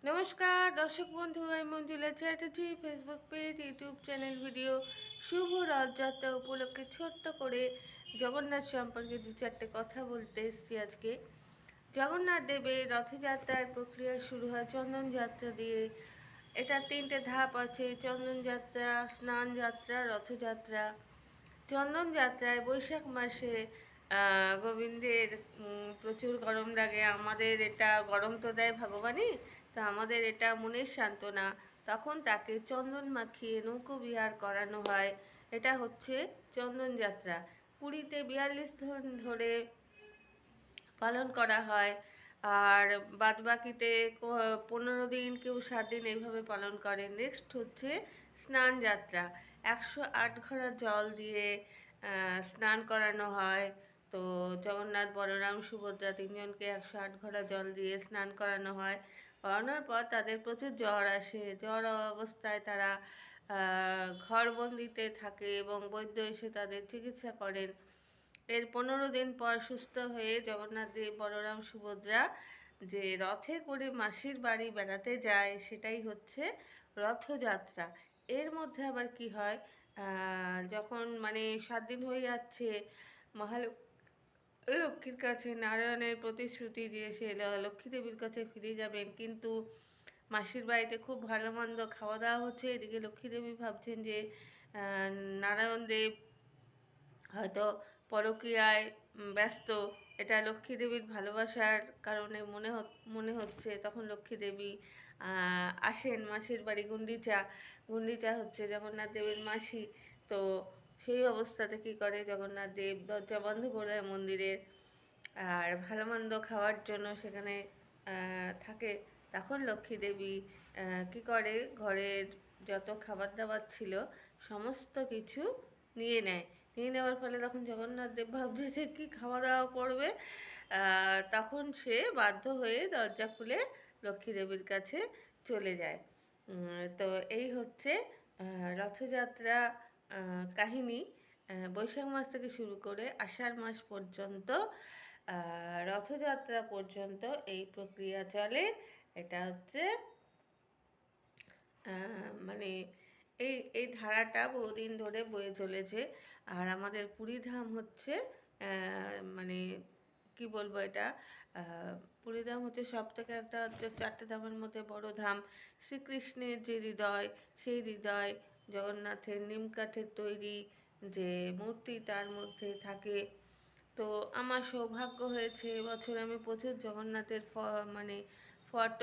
নমস্কার দর্শক বন্ধু, আমি Manjula Chatterjee. Facebook page, YouTube channel video শুভ রথযাত্রা উপলক্ষে ছোট্ট করে জগন্নাথ সম্পর্কে দু চারটে কথা বলতে এসেছি আজকে। জগন্নাথ দেবের রথযাত্রার প্রক্রিয়া শুরু হয় চন্দন যাত্রা দিয়ে। এটা তিনটে ধাপ আছে: চন্দন যাত্রা, স্নান যাত্রা, রথযাত্রা। চন্দন যাত্রায় বৈশাখ মাসে গোবিন্দের প্রচুর গরম লাগে। আমাদের এটা গরম তো দেয় ভগবানই, তা আমাদের এটা মনের সান্ত্বনা। তখন তাকে চন্দন মাখিয়ে নৌকো বিহার করানো হয়। এটা হচ্ছে চন্দন যাত্রা। পুরীতে 42 দিন ধরে পালন করা হয়। আর বাদবাকিতে 15 দিন, কেউ 7 দিন এইভাবে পালন করে। নেক্সট হচ্ছে স্নান যাত্রা। 108 ঘড়া জল দিয়ে স্নান করানো হয়। তো জগন্নাথ, বলরাম, সুভদ্রা তিনজনকে 108 ঘড়া জল দিয়ে স্নান করানো হয়। করানোর পর তাদের প্রচুর জ্বর আসে। জ্বর অবস্থায় তারা ঘরবন্দিতে থাকে এবং বৈদ্য এসে তাদের চিকিৎসা করেন। এর 15 দিন পর সুস্থ হয়ে জগন্নাথ দেব, বলরাম, সুভদ্রা যে রথে করে মাসির বাড়ি বেড়াতে যায়, সেটাই হচ্ছে রথযাত্রা। এর মধ্যে আবার কি হয়, যখন 7 দিন হয়ে যাচ্ছে, লক্ষ্মীর কাছে নারায়ণের প্রতিশ্রুতি দিয়ে সে লক্ষ্মী দেবীর কাছে ফিরে যাবেন, কিন্তু মাসির বাড়িতে খুব ভালো মন্দ খাওয়া দাওয়া হচ্ছে। এদিকে লক্ষ্মী দেবী ভাবছেন যে নারায়ণ দেব হয়তো পরকীয়ায় ব্যস্ত। এটা লক্ষ্মী দেবীর ভালোবাসার কারণে মনে হচ্ছে। তখন লক্ষ্মী দেবী আসেন মাসির বাড়ি। গুন্ডিচা হচ্ছে জগন্নাথ দেবের মাসি। তো সেই অবস্থাতে কী করে, জগন্নাথ দেব দরজা বন্ধ করে দেয় মন্দিরের, আর ভালো মন্দ খাওয়ার জন্য সেখানে থাকে। তখন লক্ষ্মী দেবী কী করে, ঘরের যত খাবার দাবার ছিল সমস্ত কিছু নিয়ে নেয়। নিয়ে নেওয়ার ফলে তখন জগন্নাথ দেব ভাবছে যে কী খাওয়া দাওয়া করবে। তখন সে বাধ্য হয়ে দরজা খুলে লক্ষ্মী দেবীর কাছে চলে যায়। তো এই হচ্ছে রথযাত্রা কাহিনী। বৈশাখ মাস থেকে শুরু করে আষাঢ় মাস পর্যন্ত, রথযাত্রা পর্যন্ত এই প্রক্রিয়া চলে। এটা হচ্ছে মানে এই এই ধারাটা বহুদিন ধরে বয়ে চলেছে। আর আমাদের পুরীধাম হচ্ছে মানে কি বলবো, এটা পুরীধাম হচ্ছে সব থেকে একটা হচ্ছে 4টে ধামের মধ্যে বড় ধাম। শ্রীকৃষ্ণের যে হৃদয়, সেই হৃদয় জগন্নাথের নিম কাঠের তৈরি যে মূর্তি, তার মধ্যে থাকে। তো আমার সৌভাগ্য হয়েছে এবছর আমি প্রচুর জগন্নাথের ফটো